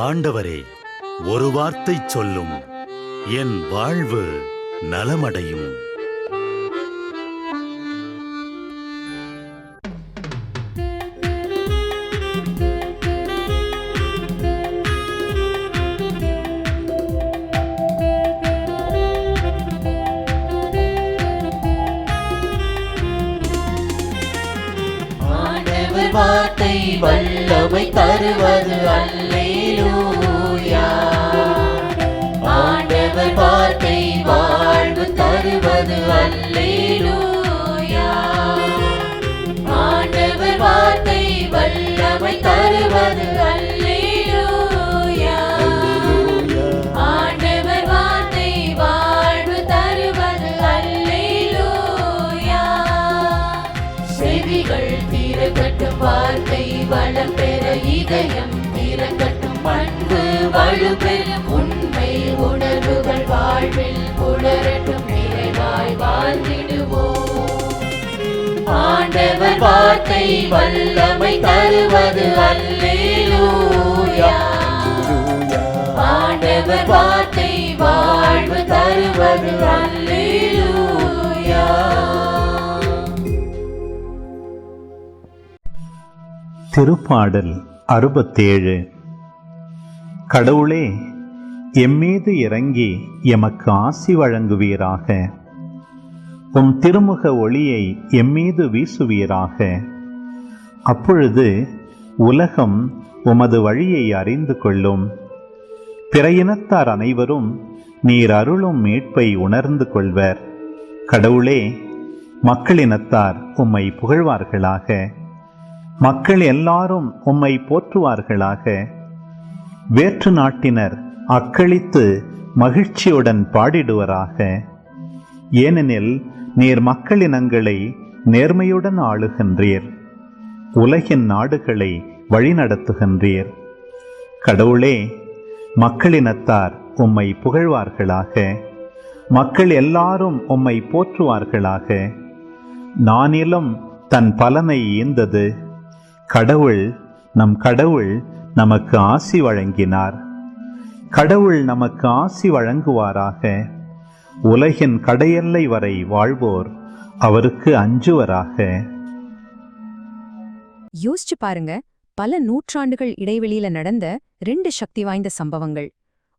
ஆண்டவரே, ஒரு வார்த்தை சொல்லும், என் வாழ்வு நலமடையும். வார்த்தை வல்லமை தருவது அல்லேலூயா. ஆண்டவர் வார்த்தை வாழ்வு தருவது அல்லேலூயா. ஆண்டவர் வார்த்தை வல்லமை தருவது அல்லேலூயா. ஆண்டவர் வார்த்தை வாழ்வு தருவது அல்லேலூயா. செவிகள் திறக்கட்டும், வார்த்தை வளம் பெற இதயம் திறக்கட்டும், பண்பு வலுப்பெறும், உண்மை உணர்வுகள் வாழ்வில் புலரட்டும், நிறைவாய் வாழ்ந்திடுவோம். ஆண்டவர் வார்த்தை வல்லமை தருவது அல்லேலூயா. ஆண்டவர் வார்த்தை வாழ்வு தருவது அல்லேலூயா. திருப்பாடல் 67. கடவுளே, எம்மீது இறங்கி எமக்கு ஆசி வழங்குவீராக. உம் திருமுக ஒளியை எம்மீது வீசுவீராக. அப்பொழுது உலகம் உமது வழியை அறிந்து கொள்ளும். பிற இனத்தார் அனைவரும் நீர் அருளும் மீட்பை உணர்ந்து கொள்வர். கடவுளே, மக்களினத்தார் உம்மை புகழ்வார்களாக. மக்கள் எல்லாரும் உம்மை போற்றுவார்களாக. வேற்று நாட்டினர் அக்களித்து மகிழ்ச்சியுடன் பாடிடுவராக. ஏனெனில் நீர் மக்களினங்களை நேர்மையுடன் ஆளுகின்றீர், உலகின் நாடுகளை வழிநடத்துகின்றீர். கடவுளே, மக்களினத்தார் உம்மை புகழ்வார்களாக. மக்கள் எல்லாரும் உம்மை போற்றுவார்களாக. நானிலம் தன் பலனை ஈந்தது. நம் கடவுள் நமக்கு ஆசி வழங்கினார். கடவுள் நமக்கு ஆசி வழங்குவாராக. உலகின் கடையெல்லை வரை வாழ்வோர் அவருக்கு அஞ்சுவராக. யோசிச்சு பாருங்க, பல நூற்றாண்டுகள் இடைவெளியில நடந்த 2 சக்தி வாய்ந்த சம்பவங்கள்.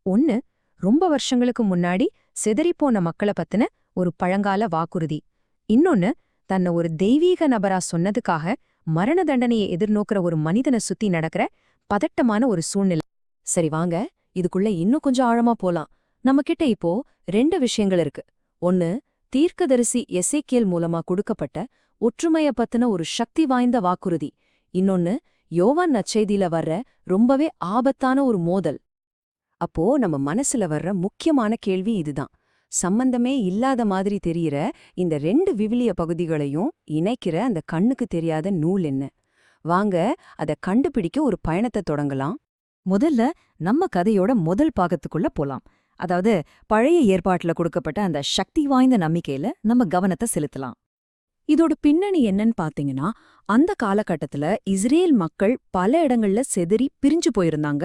ஒன்னு, ரொம்ப வருஷங்களுக்கு முன்னாடி சிதறிப்போன மக்களை பத்தின ஒரு பழங்கால வாக்குறுதி. இன்னொன்னு, தன்னை ஒரு தெய்வீக நபரா சொன்னதுக்காக மரண தண்டனையை எதிர்நோக்கிற ஒரு மனிதனை சுத்தி நடக்கிற பதட்டமான ஒரு சூழ்நிலை. சரி, வாங்க இதுக்குள்ள இன்னும் கொஞ்சம் ஆழமா போலாம். நம்ம கிட்ட இப்போ 2 விஷயங்கள் இருக்கு. ஒன்னு, தீர்க்கதரிசி எசேக்கியேல் மூலமா கொடுக்கப்பட்ட ஒற்றுமைய பத்தின ஒரு சக்தி வாய்ந்த வாக்குறுதி. இன்னொன்னு, யோவான் நற்செய்தியில வர்ற ரொம்பவே ஆபத்தான ஒரு மோதல். அப்போ நம்ம மனசுல வர்ற முக்கியமான கேள்வி இதுதான். சம்பந்தமே இல்லாத மாதிரி தெரியிற இந்த 2 விவிலிய பகுதிகளையும் இணைக்கிற அந்த கண்ணுக்கு தெரியாத நூல் என்ன? வாங்க அதை கண்டுபிடிக்க ஒரு பயணத்தை தொடங்கலாம். முதல்ல நம்ம கதையோட முதல் பாகத்துக்குள்ள போலாம். அதாவது, பழைய ஏற்பாட்டுல கொடுக்கப்பட்ட அந்த சக்தி வாய்ந்த நம்பிக்கையில நம்ம கவனத்தை செலுத்தலாம். இதோட பின்னணி என்னன்னு பாத்தீங்கன்னா, அந்த காலகட்டத்துல இஸ்ரேல் மக்கள் பல இடங்கள்ல செதறி பிரிஞ்சு போயிருந்தாங்க.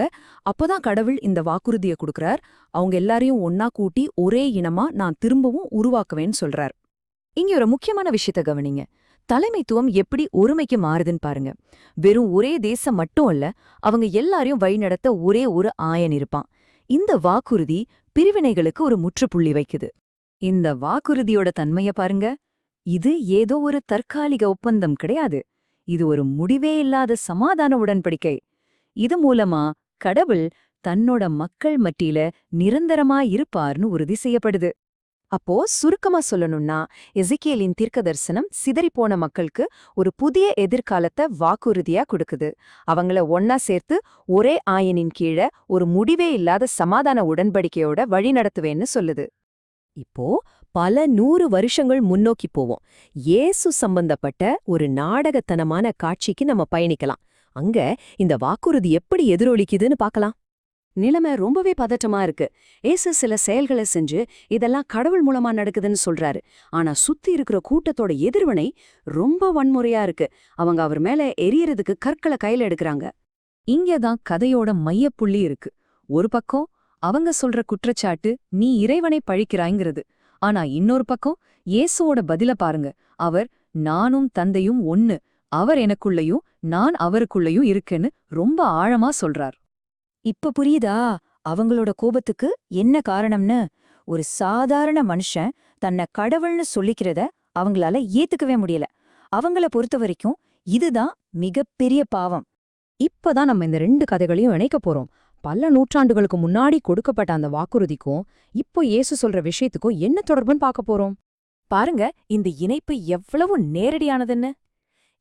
அப்போதான் கடவுள் இந்த வாக்குறுதியை கொடுக்கறார். அவங்க எல்லாரையும் ஒன்னா கூட்டி ஒரே இனமா நான் திரும்பவும் உருவாக்குவேன்னு சொல்றார். இங்க ஒரு முக்கியமான விஷயத்த கவனிங்க. தலைமைத்துவம் எப்படி ஒருமைக்கு மாறுதுன்னு பாருங்க. வெறும் ஒரே தேசம் மட்டும் அல்ல, அவங்க எல்லாரையும் வழிநடத்த ஒரே ஒரு ஆயன் இருப்பான். இந்த வாக்குறுதி பிரிவினைகளுக்கு ஒரு முற்றுப்புள்ளி வைக்குது. இந்த வாக்குறுதியோட தன்மைய பாருங்க. இது ஏதோ ஒரு தற்காலிக ஒப்பந்தம் கிடையாது. இது ஒரு முடிவே இல்லாத சமாதான உடன்படிக்கை. இது மூலமா கடவுள் தன்னோட மக்கள் மத்தியில நிரந்தரமா இருப்பார்னு உறுதி செய்யப்படுது. அப்போ சுருக்கமா சொல்லணும்னா, எசேக்கியேலின் தீர்க்கதரிசனம் சிதறிப்போன மக்களுக்கு ஒரு புதிய எதிர்காலத்தை வாக்குறுதியா கொடுக்குது. அவங்கள ஒன்னா சேர்த்து ஒரே ஆயனின் கீழே ஒரு முடிவே இல்லாத சமாதான உடன்படிக்கையோட வழிநடத்துவேன்னு சொல்லுது. இப்போ பல 100 வருஷங்கள் முன்னோக்கி போவோம். இயேசு சம்பந்தப்பட்ட ஒரு நாடகத்தனமான காட்சிக்கு நம்ம பயணிக்கலாம். அங்க இந்த வாக்குறுதி எப்படி எதிரொலிக்குதுன்னு பார்க்கலாம். நிலைமை ரொம்பவே பதட்டமா இருக்கு. ஏசு சில செயல்களை செஞ்சு இதெல்லாம் கடவுள் மூலமா நடக்குதுன்னு சொல்றாரு. ஆனா சுத்தி இருக்கிற கூட்டத்தோட எதிர்வினை ரொம்ப வன்முறையா இருக்கு. அவங்க அவர் மேல எரியறதுக்கு கற்களை கையில எடுக்கிறாங்க. இங்கதான் கதையோட மையப்புள்ளி இருக்கு. ஒரு பக்கம் அவங்க சொல்ற குற்றச்சாட்டு நீ இறைவனை பழிக்கிறாய்ங்கிறது. ஆனா இன்னொரு பக்கம் இயேசுவோட பதில பாருங்க. அவர் நானும் தந்தையும் ஒன்னு, அவர் எனக்குள்ளயும் நான் அவருக்குள்ளயும் இருக்குன்னு ரொம்ப ஆழமா சொல்றார். இப்ப புரியுதா அவங்களோட கோபத்துக்கு என்ன காரணம்னு? ஒரு சாதாரண மனுஷன் தன்னை கடவுள்னு சொல்லிக்கிறத அவங்களால ஏத்துக்கவே முடியல. அவங்கள பொறுத்த வரைக்கும் இதுதான் மிகப்பெரிய பாவம். இப்பதான் நம்ம இந்த ரெண்டு கதைகளையும் இணைக்க போறோம். பல நூற்றாண்டுகளுக்கு முன்னாடி கொடுக்கப்பட்ட அந்த வாக்குறுதிக்கும் இப்போ இயேசு சொல்ற விஷயத்துக்கும் என்ன தொடர்புன்னு பார்க்க போறோம். பாருங்க இந்த இணைப்பு எவ்வளவு நேரடியானதுன்னு.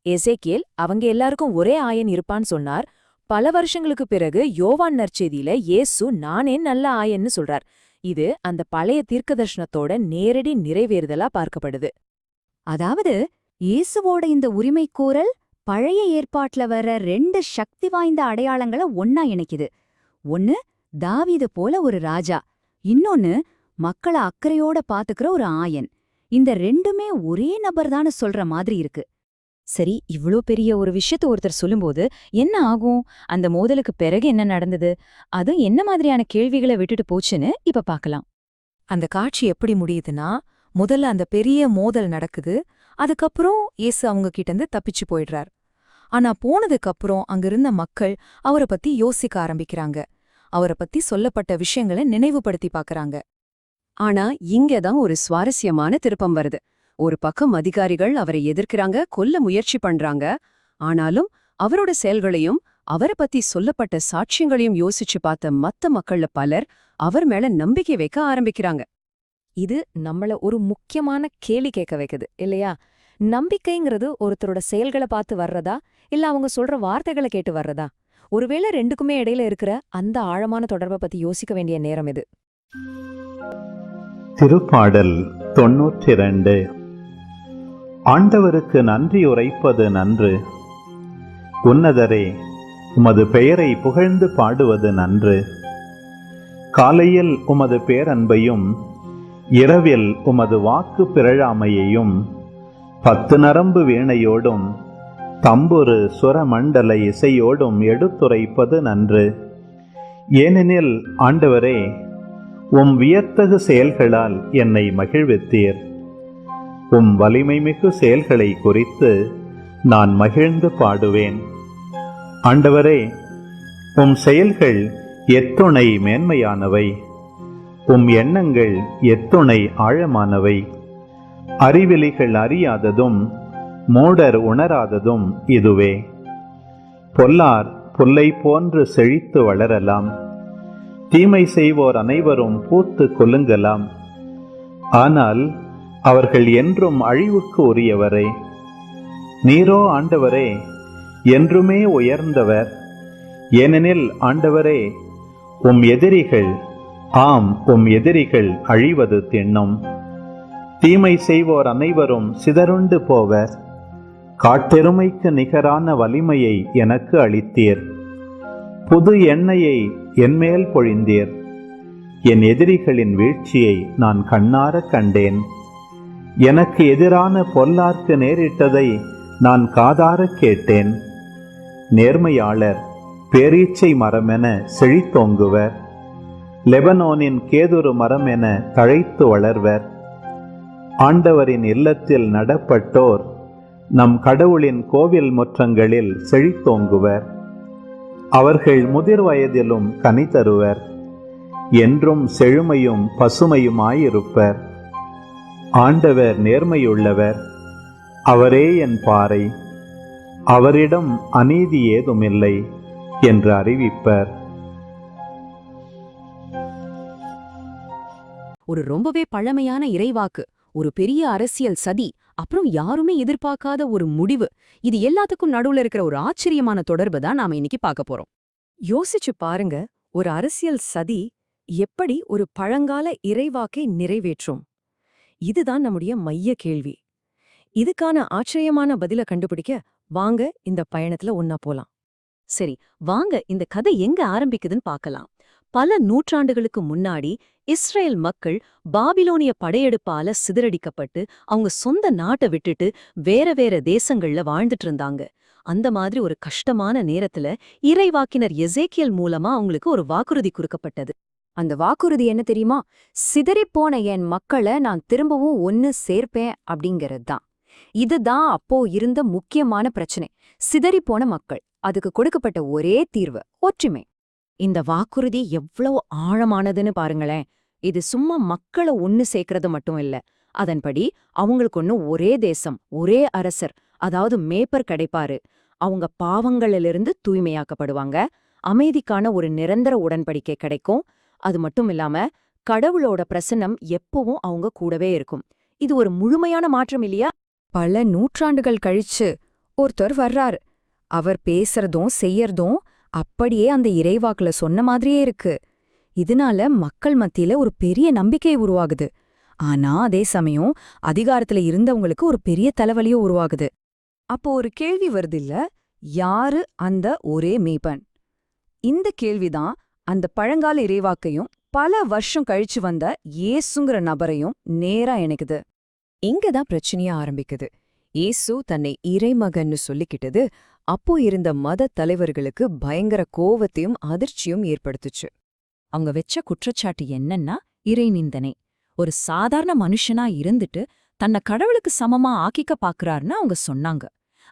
எசேக்கியேல் அவங்க எல்லாருக்கும் ஒரே ஆயன் இருப்பான்னு சொன்னார். பல வருஷங்களுக்கு பிறகு யோவான் நற்செய்தியில இயேசு நானே நல்ல ஆயன்னு சொல்றார். இது அந்த பழைய தீர்க்கதர்ஷனத்தோட நேரடி நிறைவேறுதலா பார்க்கப்படுது. அதாவது இயேசுவோட இந்த உரிமைக்கோரல் பழைய ஏற்பாட்ல வர ரெண்டு சக்தி வாய்ந்த அடையாளங்களை ஒன்னா இணைக்குது. ஒன்னு தாவீது போல ஒரு ராஜா, இன்னொன்னு மக்களை அக்கறையோட பாத்துக்கிற ஒரு ஆயன். இந்த ரெண்டுமே ஒரே நபர்தான்னு சொல்ற மாதிரி இருக்கு. சரி, இவ்ளோ பெரிய ஒரு விஷயத்த ஒருத்தர் சொல்லும்போது என்ன ஆகும்? அந்த மோதலுக்கு பிறகு என்ன நடந்தது? அது என்ன மாதிரியான கேள்விகளை விட்டுட்டு போச்சுன்னு இப்ப பார்க்கலாம். அந்த காட்சி எப்படி முடியுதுன்னா, முதல்ல அந்த பெரிய மோதல் நடக்குது. அதுக்கப்புறம் இயேசு அவங்க கிட்டேருந்து தப்பிச்சு போயிடுறார். ஆனா போனதுக்கப்புறம் அங்கிருந்த மக்கள் அவரை பத்தி யோசிக்க ஆரம்பிக்கிறாங்க. அவரை பத்தி சொல்லப்பட்ட விஷயங்களை நினைவுபடுத்தி பார்க்கறாங்க. ஆனா இங்கதான் ஒரு சுவாரஸ்யமான திருப்பம் வருது. ஒரு பக்கம் அதிகாரிகள் அவரை எதிர்க்கிறாங்க, கொல்ல முயற்சி பண்றாங்க. ஆனாலும் அவரோட செயல்களையும் அவரை பத்தி சொல்லப்பட்ட சாட்சியங்களையும் யோசிச்சு பார்த்த மத்த மக்கள்ல பலர் அவர் மேல நம்பிக்கை வைக்க ஆரம்பிக்கிறாங்க. இது நம்மள ஒரு முக்கியமான கேள்வி கேட்க வைக்குது இல்லையா? நம்பிக்கைங்கிறது ஒருத்தரோட செயல்களை பார்த்து வர்றதா, இல்ல அவங்க சொல்ற வார்த்தைகளை கேட்டு வர்றதா? ஒருவேளை ரெண்டுக்குமே இடையில இருக்கிற அந்த ஆழமான தொடர்பை பத்தி யோசிக்க வேண்டிய நேரம் இது. திருப்பாடல் 92. ஆண்டவருக்கு நன்றி உரைப்பது நன்று. உன்னதரே, உமது பெயரை புகழ்ந்து பாடுவது நன்று. காலையில் உமது பேரன்பையும் இரவில் உமது வாக்கு பிறழாமையையும் 10 நரம்பு வீணையோடும் தம்புரு சுரமண்டல இசையோடும் எடுத்துரைப்பது நன்று. ஏனெனில் ஆண்டவரே, உம் வியத்தகு செயல்களால் என்னை மகிழ்வித்தீர். உம் வலிமைமிகு செயல்களை குறித்து நான் மகிழ்ந்து பாடுவேன். ஆண்டவரே, உம் செயல்கள் எத்துணை மேன்மையானவை, உம் எண்ணங்கள் எத்துணை ஆழமானவை. அறிவிலிகள் அறியாததும் மூடர் உணராததும் இதுவே. பொல்லார் புல்லை போன்று செழித்து வளரலாம், தீமை செய்வோர் அனைவரும் பூத்து கொலுங்கலாம். ஆனால் அவர்கள் என்றும் அழிவுக்கு உரியவரே. நீரோ ஆண்டவரே என்றுமே உயர்ந்தவர். ஏனெனில் ஆண்டவரே, உம் எதிரிகள், ஆம் உம் எதிரிகள் அழிவது திண்ணும். தீமை செய்வோர் அனைவரும் சிதறுண்டு போவர். காட்டெருமைக்கு நிகரான வலிமையை எனக்கு அளித்தீர். புது எண்ணெயை என்மேல் பொழிந்தீர். என் எதிரிகளின் வீழ்ச்சியை நான் கண்ணார கண்டேன். எனக்கு எதிரான பொல்லார்க்கு நேரிட்டதை நான் காதார கேட்டேன். நேர்மையாளர் பேரீச்சை மரமென செழித்தோங்குவர். லெபனோனின் கேதுரு மரமென தழைத்து வளர்வர். ஆண்டவரின் இல்லத்தில் நடப்பட்டோர் நம் கடவுளின் கோவில் முற்றங்களில் செழித்தோங்குவர். அவர்கள் முதிர் வயதிலும் கனி தருவர். என்றும் செழுமையும் பசுமையுமாயிருப்பர். ஆண்டவர் நேர்மையுள்ளவர், அவரே என் பாறை, அவரிடம் அநீதி ஏதுமில்லை என்று அறிவிப்பர். ஒரு ரொம்பவே பழமையான இறைவாக்கு, ஒரு பெரிய அரசியல் சதி, அப்புறம் யாருமே எதிர்பார்க்காத ஒரு முடிவு. இது எல்லாத்துக்கும் நடுவுல இருக்கிற ஒரு ஆச்சரியமான தொடர்பு தான் நாம இன்னைக்கு பார்க்க போறோம். யோசிச்சு பாருங்க, ஒரு அரசியல் சதி எப்படி ஒரு பழங்கால இறைவாக்கை நிறைவேற்றும்? இதுதான் நம்முடைய மைய கேள்வி. இதுக்கான ஆச்சரியமான பதில கண்டுபிடிக்க வாங்க இந்த பயணத்துல ஒன்னா போலாம். சரி, வாங்க இந்த கதை எங்க ஆரம்பிக்குதுன்னு பார்க்கலாம். பல நூற்றாண்டுகளுக்கு முன்னாடி இஸ்ரேல் மக்கள் பாபிலோனிய படையெடுப்பால சிதறடிக்கப்பட்டு அவங்க சொந்த நாட்டை விட்டுட்டு வேற வேற தேசங்கள்ல வாழ்ந்துட்டு இருந்தாங்க. அந்த மாதிரி ஒரு கஷ்டமான நேரத்துல இறைவாக்கினர் எசேக்கியேல் மூலமா அவங்களுக்கு ஒரு வாக்குறுதி கொடுக்கப்பட்டது. அந்த வாக்குறுதி என்ன தெரியுமா? சிதறிப்போன என் மக்களை நான் திரும்பவும் ஒன்னு சேர்ப்பேன் அப்படிங்கிறது தான். இதுதான் அப்போ இருந்த முக்கியமான பிரச்சனை. சிதறிப்போன மக்கள். அதுக்கு கொடுக்கப்பட்ட ஒரே தீர்வு ஒற்றுமை. இந்த வாக்குறுதி எவ்வளவு ஆழமானதுன்னு பாருங்களேன். இது சும்மா மக்களை ஒன்னு சேர்க்கறது மட்டும் இல்ல. அதன்படி அவங்களுக்கு ஒன்னு ஒரே தேசம், ஒரே அரசர், அதாவது மேய்ப்பர் கிடைப்பாரு. அவங்க பாவங்களிலிருந்து தூய்மையாக்கப்படுவாங்க. அமைதிக்கான ஒரு நிரந்தர உடன்படிக்கை கிடைக்கும். அது மட்டும் இல்லாம கடவுளோட பிரசன்னம் எப்பவும் அவங்க கூடவே இருக்கும். இது ஒரு முழுமையான மாற்றம் இல்லையா? பல நூற்றாண்டுகள் கழிச்சு ஒருத்தர் வர்றாரு. அவர் பேசுறதும் செய்யறதும் அப்படியே அந்த இறைவாக்குல சொன்ன மாதிரியே இருக்கு. இதனால மக்கள் மத்தியில ஒரு பெரிய நம்பிக்கை உருவாகுது. ஆனா அதே சமயம் அதிகாரத்துல இருந்தவங்களுக்கு ஒரு பெரிய தலைவலியும் உருவாகுது. அப்போ ஒரு கேள்வி வருது இல்ல, யாரு அந்த ஒரே மேய்ப்பன்? இந்த கேள்விதான் அந்த பழங்கால இறைவாக்கையும் பல வருஷம் கழிச்சு வந்த இயேசுங்கிற நபரையும் நேரா இணைக்குது. இங்கதான் பிரச்சனையா ஆரம்பிக்குது. இயேசு தன்னை இறைமகன்னு சொல்லிக்கிட்டது அப்போ இருந்த மத தலைவர்களுக்கு பயங்கர கோவத்தையும் அதிர்ச்சியும் ஏற்படுத்துச்சு. அவங்க வெச்ச குற்றச்சாட்டு என்னன்னா இறைநிந்தனை. ஒரு சாதாரண மனுஷனா இருந்துட்டு தன்னை கடவுளுக்கு சமமா ஆக்கிக்க பாக்குறாருன்னு அவங்க சொன்னாங்க.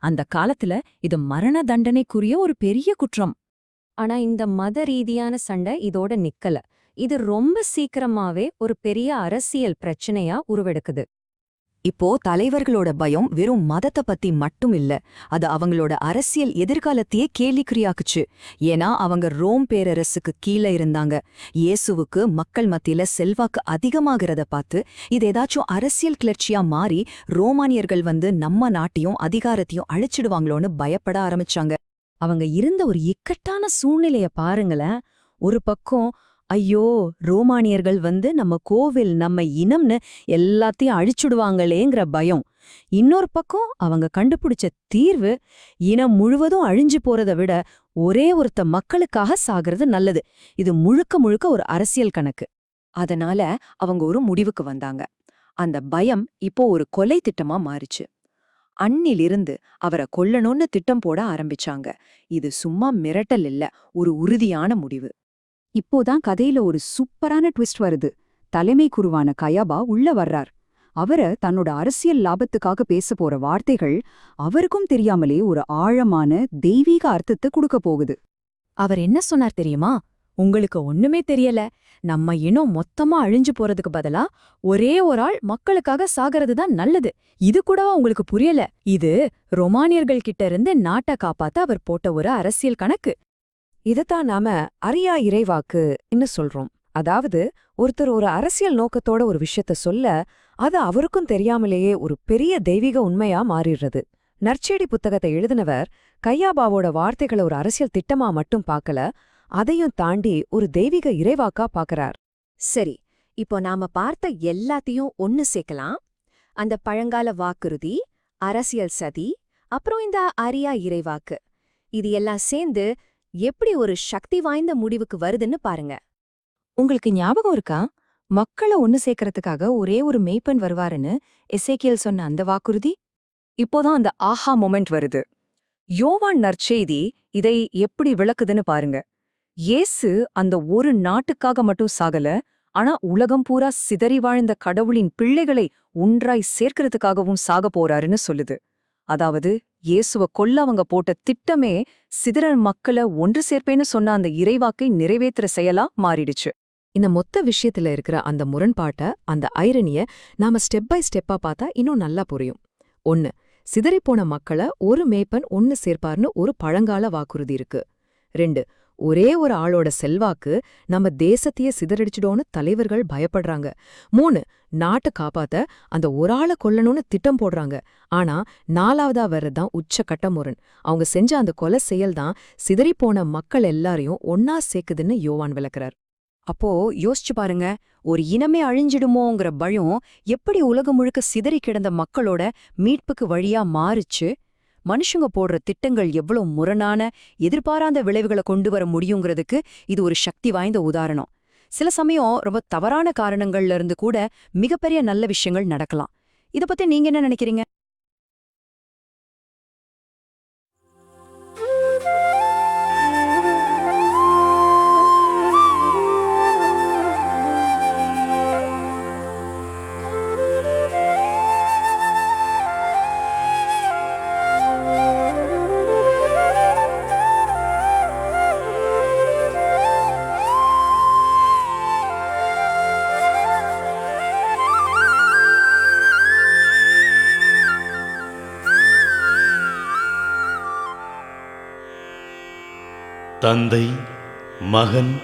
அந்த காலத்துல இது மரண தண்டனைக்குரிய ஒரு பெரிய குற்றம். ஆனா இந்த மத ரீதியான சண்டை இதோட நிக்கல. இது ரொம்ப சீக்கிரமாவே ஒரு பெரிய அரசியல் பிரச்சனையா உருவெடுக்குது. இப்போ தலைவர்களோட பயம் வெறும் மதத்தை பத்தி மட்டும் இல்ல, அது அவங்களோட அரசியல் எதிர்காலத்தையே கேள்விக்குறியாக்குச்சு. ஏன்னா அவங்க ரோம் பேரரசுக்கு கீழே இருந்தாங்க. இயேசுவுக்கு மக்கள் மத்தியில செல்வாக்கு அதிகமாகிறத பார்த்து இது ஏதாச்சும் அரசியல் கிளர்ச்சியா மாறி ரோமானியர்கள் வந்து நம்ம நாட்டையும் அதிகாரத்தையும் அழிச்சிடுவாங்களோன்னு பயப்பட ஆரம்பிச்சாங்க. அவங்க இருந்த ஒரு இக்கட்டான சூழ்நிலைய பாருங்களேன். ஒரு பக்கம் ஐயோ ரோமானியர்கள் வந்து நம்ம கோவில் நம்ம இனம்னு எல்லாத்தையும் அழிச்சுடுவாங்களேங்கிற பயம். இன்னொரு பக்கம் அவங்க கண்டுபிடிச்ச தீர்வு இனம் முழுவதும் அழிஞ்சு போறதை விட ஒரே ஒருத்த மக்களுக்காக சாகிறது நல்லது. இது முழுக்க முழுக்க ஒரு அரசியல் கணக்கு. அதனால அவங்க ஒரு முடிவுக்கு வந்தாங்க. அந்த பயம் இப்போ ஒரு கொலை திட்டமா மாறிச்சு. அன்னிலிருந்து அவரை கொல்லணும்னு திட்டம் போட ஆரம்பிச்சாங்க. இது சும்மா மிரட்டல் இல்ல, ஒரு உறுதியான முடிவு. இப்போதான் கதையில ஒரு சூப்பரான ட்விஸ்ட் வருது. தலைமை குருவான கயாபா உள்ள வர்றார். அவர தன்னோட அரசியல் லாபத்துக்காக பேச போற வார்த்தைகள் அவருக்கும் தெரியாமலே ஒரு ஆழமான தெய்வீக அர்த்தத்தை கொடுக்க போகுது. அவர் என்ன சொன்னார் தெரியுமா? உங்களுக்கு ஒண்ணுமே தெரியல. நம்ம இனம் மொத்தமா அழிஞ்சு போறதுக்கு பதிலா ஒரே ஒரு ஆள் மக்களுக்காக சாகிறது தான் நல்லது. இது கூடவா உங்களுக்கு புரியல? இது ரொமானியர்கள் கிட்ட இருந்து நாட்டை காப்பாத்த அவர் போட்ட ஒரு அரசியல் கணக்கு. இதத்தான் நாம அறியா இறைவாக்குன்னு சொல்றோம். அதாவது ஒருத்தர் ஒரு அரசியல் நோக்கத்தோட ஒரு விஷயத்த சொல்ல அது அவருக்கும் தெரியாமலேயே ஒரு பெரிய தெய்வீக உண்மையா மாறிடுறது. நற்செய்தி புத்தகத்தை எழுதினவர் கையாபாவோட வார்த்தைகளை ஒரு அரசியல் திட்டமா மட்டும் பார்க்கல, அதையும் தாண்டி ஒரு தெய்வீக இறைவாக்கா பார்க்கறார். சரி, இப்போ நாம பார்த்த எல்லாத்தையும் ஒன்னு சேர்க்கலாம். அந்த பழங்கால வாக்குறுதி, அரசியல் சதி, அப்புறம் இந்த அறியா இறைவாக்கு, இது எல்லாம் சேர்ந்து எப்படி ஒரு சக்தி வாய்ந்த முடிவுக்கு வருதுன்னு பாருங்க. உங்களுக்கு ஞாபகம் இருக்கா? மக்களை ஒன்னு சேர்க்கறதுக்காக ஒரே ஒரு மேய்ப்பன் வருவாருன்னு எசேக்கியேல் சொன்ன அந்த வாக்குறுதி. இப்போதான் அந்த ஆஹா மொமெண்ட் வருது. யோவான் நற்செய்தி இதை எப்படி விளக்குதுன்னு பாருங்க. இயேசு அந்த ஒரு நாட்டுக்காக மட்டும் சாகல, ஆனா உலகம் பூரா சிதறி வாழ்ந்த கடவுளின் பிள்ளைகளை ஒன்றாய் சேர்க்கறதுக்காகவும் சாக போறாருன்னு சொல்லுது. அதாவது இயேசுவ கொல்ல அவங்க போட்ட திட்டமே சிதறல் மக்களை ஒன்று சேர்ப்பேன்னு சொன்ன அந்த இறைவாக்கை நிறைவேற்றுற செயலா மாறிடுச்சு. இந்த மொத்த விஷயத்துல இருக்கிற அந்த முரண்பாட்ட, அந்த ஐரனிய நாம ஸ்டெப் பை ஸ்டெப்பா பார்த்தா இன்னும் நல்லா புரியும். 1. சிதறிப்போன மக்களை ஒரு மேய்ப்பன் ஒன்னு சேர்ப்பார்னு ஒரு பழங்கால வாக்குறுதி இருக்கு. 2. ஒரே ஒரு ஆளோட செல்வாக்கு நம்ம தேசத்தையே சிதறடிச்சிடோன்னு தலைவர்கள் பயப்படுறாங்க. 3. நாட்டை காப்பாத்த அந்த ஒரு ஆளை கொல்லணும்னு திட்டம் போடுறாங்க. ஆனா 4வதா வர்றதுதான் உச்சக்கட்ட முரண். அவங்க செஞ்ச அந்த கொலை செயல்தான் சிதறிப்போன மக்கள் எல்லாரையும் ஒன்னா சேர்க்குதுன்னு யோவான் விளக்குறார். அப்போ யோசிச்சு பாருங்க, ஒரு இனமே அழிஞ்சிடுமோங்கிற பயம் எப்படி உலகம் முழுக்க சிதறி கிடந்த மக்களோட மீட்புக்கு வழியா மாறுச்சு. மனுஷங்க போடுற திட்டங்கள் எவ்வளவு முரணான, எதிர்பாராத விளைவுகளை கொண்டு வர முடியுங்கிறதுக்கு இது ஒரு சக்தி வாய்ந்த உதாரணம். சில சமயம் ரொம்ப தவறான காரணங்கள்ல இருந்து கூட மிகப்பெரிய நல்ல விஷயங்கள் நடக்கலாம். இத பத்தி நீங்க என்ன நினைக்கிறீங்க? தந்தை, மகன்,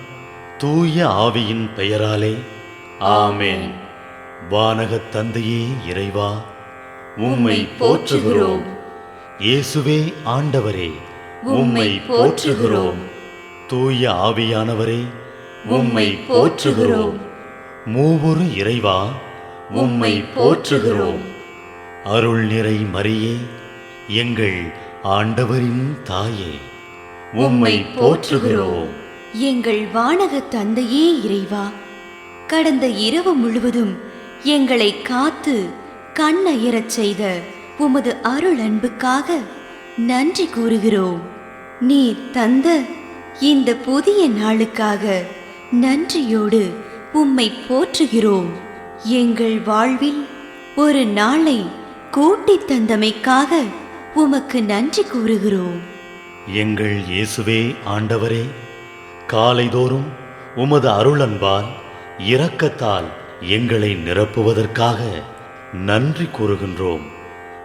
தூய ஆவியின் பெயராலே ஆமென். வானகத் தந்தையே இறைவா, உம்மை போற்றுகிறோம். இயேசுவே ஆண்டவரே, உம்மை போற்றுகிறோம். தூய ஆவியானவரே, உம்மை போற்றுகிறோம். மூவொரு இறைவா, உம்மை போற்றுகிறோம். அருள் நிறை மரியே, எங்கள் ஆண்டவரின் தாயே, உம்மை போற்றுகிறோம். எங்கள் வானக தந்தையே இறைவா, கடந்த இரவு முழுவதும் எங்களை காத்து கண்ணயரச் செய்த உமது அருள் அன்புக்காக நன்றி கூறுகிறோம். நீர் தந்த இந்த புதிய நாளுக்காக நன்றியோடு உம்மை போற்றுகிறோம். எங்கள் வாழ்வில் ஒரு நாளை கூட்டித் தந்தமைக்காக உமக்கு நன்றி கூறுகிறோம். எங்கள் இயேசுவே ஆண்டவரே, காலைதோறும் உமது அருளன்பால் இரக்கத்தால் எங்களை நிரப்புவதற்காக நன்றி கூறுகின்றோம்.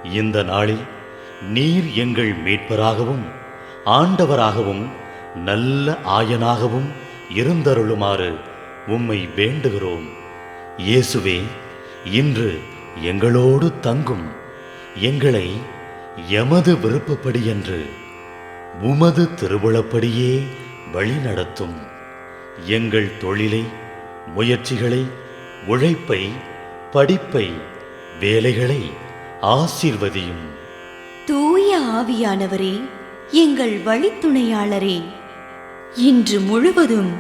இந்த நாளில் நீர் எங்கள் மீட்பராகவும் ஆண்டவராகவும் நல்ல ஆயனாகவும் இருந்தருளுமாறு உம்மை வேண்டுகிறோம். இயேசுவே, இன்று எங்களோடு தங்கும். எங்களை எமது விருப்பப்படியன்று உமது திருவுளப்படியே வழிநடத்தும். எங்கள் தொழிலை, முயற்சிகளை, உழைப்பை, படிப்பை, வேலைகளை ஆசீர்வதியும். தூய ஆவியானவரே, எங்கள் வழித்துணையாளரே, இன்று முழுவதும்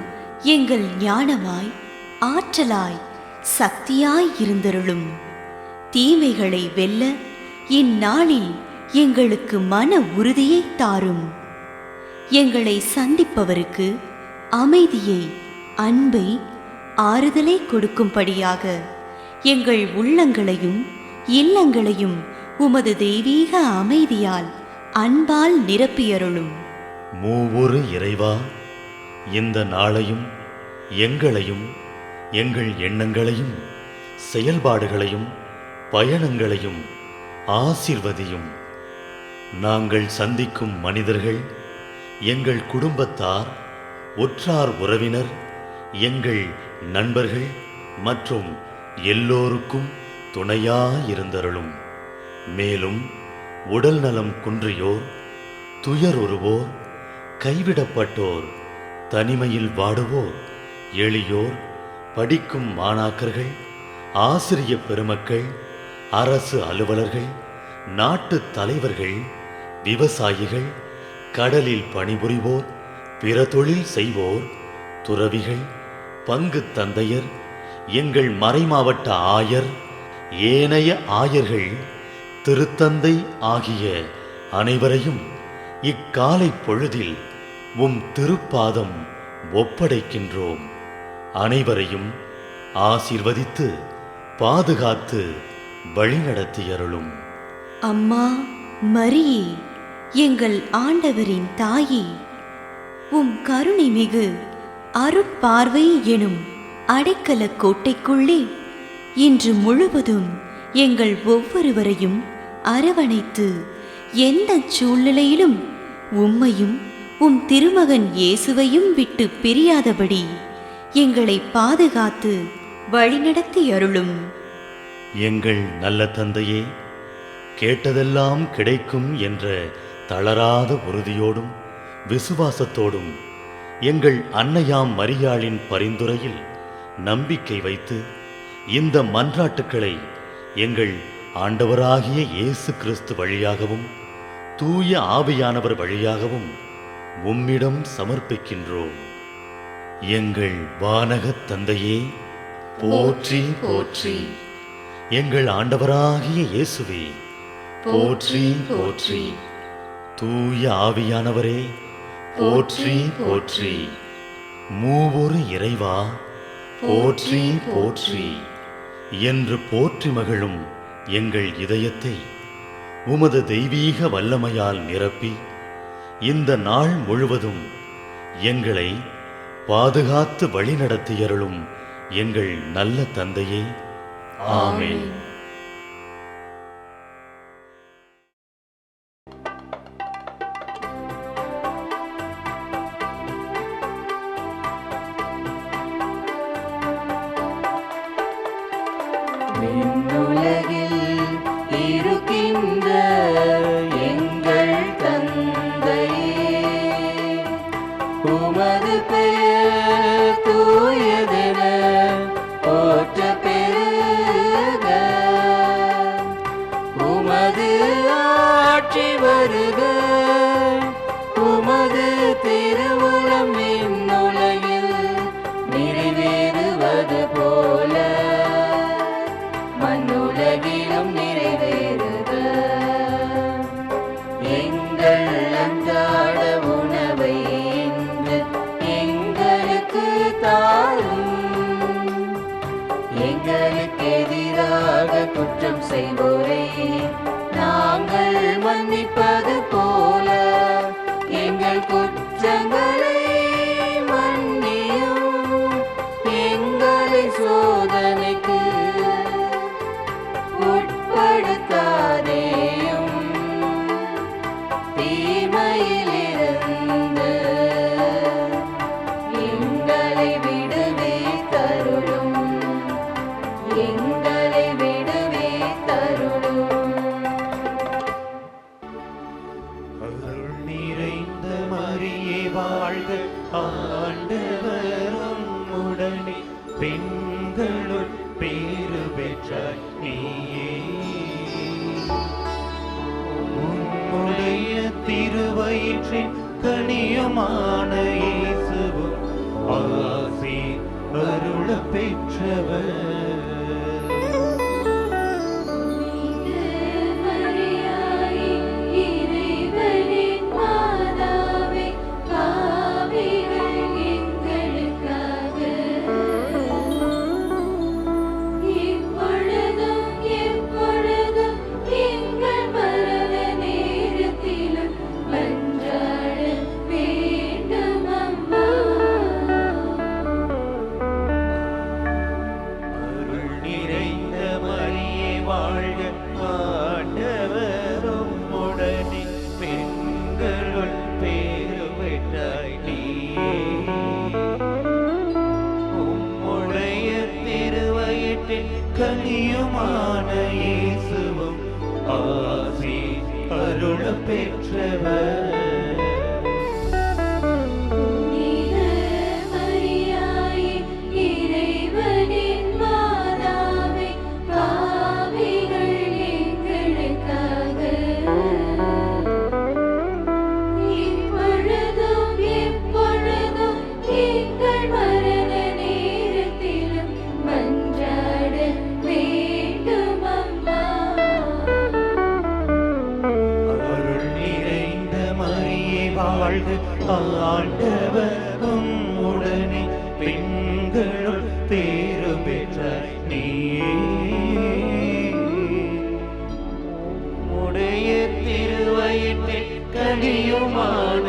எங்கள் ஞானமாய், ஆற்றலாய், சக்தியாய் இருந்தருளும். தீமைகளை வெல்ல இந்நாளில் எங்களுக்கு மன உறுதியை தாரும். எங்களை சந்திப்பவருக்கு அமைதியை, அன்பை, ஆறுதலை கொடுக்கும்படியாக எங்கள் உள்ளங்களையும் இல்லங்களையும் உமது தெய்வீக அமைதியால், அன்பால் நிரப்பியருளும். மூவொரு இறைவா, இந்த நாளையும் எங்களையும் எங்கள் எண்ணங்களையும் செயல்பாடுகளையும் பயணங்களையும் ஆசீர்வதியும். நாங்கள் சந்திக்கும் மனிதர்கள், எங்கள் குடும்பத்தார், உற்றார் உறவினர், எங்கள் நண்பர்கள் மற்றும் எல்லோருக்கும் துணையாயிருந்தருளும். மேலும் உடல் நலம் குன்றியோர், துயருறுவோர், கைவிடப்பட்டோர், தனிமையில் வாடுவோர், எளியோர், படிக்கும் மாணாக்கர்கள், ஆசிரிய பெருமக்கள், அரசு அலுவலர்கள், நாட்டுத் தலைவர்கள், விவசாயிகள், கடலில் பணிபுரிவோர், பிற தொழில் செய்வோர், துறவிகள், பங்கு தந்தையர், எங்கள் மறைமாவட்ட ஆயர், ஏனைய ஆயர்கள், திருத்தந்தை ஆகிய அனைவரையும் இக்காலை பொழுதில் உம் திருப்பாதம் ஒப்படைக்கின்றோம். அனைவரையும் ஆசீர்வதித்து பாதுகாத்து வழிநடத்தியருளும். அம்மா மரியே, எங்கள் ஆண்டவரின் தாயே, உம் கருணை மிகு அருட்பார்வை எனும் அடைக்கல கோட்டைக்குள்ளே இன்று முழுவதும் எங்கள் ஒவ்வொருவரையும் அரவணைத்து எந்த சூழ்நிலையிலும் உம்மையும் உம் திருமகன் இயேசுவையும் விட்டு பிரியாதபடி எங்களை பாதுகாத்து வழிநடத்தி அருளும். எங்கள் நல்ல தந்தையே, கேட்டதெல்லாம் கிடைக்கும் என்ற தளராத உறுதியோடும் விசுவாசத்தோடும் எங்கள் அன்னையாம் மரியாளின் பரிந்துரையில் நம்பிக்கை வைத்து இந்த மன்றாட்டுக்களை எங்கள் ஆண்டவராகிய இயேசு கிறிஸ்து வழியாகவும் தூய ஆவியானவர் வழியாகவும் உம்மிடம் சமர்ப்பிக்கின்றோம். எங்கள் வானகத் தந்தையே, போற்றி போற்றி. எங்கள் ஆண்டவராகிய இயேசுவே, போற்றி போற்றி. தூய ஆவியானவரே, போற்றி போற்றி. மூவொரு இறைவா, போற்றி போற்றி என்று போற்றி மகிழும் எங்கள் இதயத்தை உமது தெய்வீக வல்லமையால் நிரப்பி இந்த நாள் முழுவதும் எங்களை பாதுகாத்து வழிநடத்தியருளும் எங்கள் நல்ல தந்தையே, ஆமென். விண்ணுலகில் இருக்கின்ற எங்கள் தந்தையே, உமது பெயர் தூயதென போற்ற பெருக, உமது ஆட்சி வருக, உமது திருவுளம் விண்ணுலகில் நிறைவேறுவது போல மண்ணுலகிலும் நிறைவேறுக. எங்கள் அன்றாட உணவை இன்று எங்களுக்கு தாரும், எங்களுக்கு எதிராக குற்றம் செய்வோரை நாங்கள் மன்னிப்பது போல எங்கள் குற்றங்களை மன்னியும், எங்களை சோதனைக்கு உட்படுத்தாதேயும், தீமையிலிருந்து எங்களை விடுவித்தருளும், எங்களை விடுவித்தருளும். அருள் நிறைந்த மரியே வாழ்க, ஆண்டவரும் உடனே பெண்களுள் பேறு பெற்றாய் நீயே. உன்னுடைய திருவயிற்றின் கனியுமான இயேசுவும் ஆசி அருள பெற்றவர். கனியுமான இயேசுவும் ஆசி அருள பெற்றவர். ஆண்டவரும் உடனே பெண்களுள் பேறு பெற்றாய் நீயே. உடைய திருவயிற்றின் கனியுமான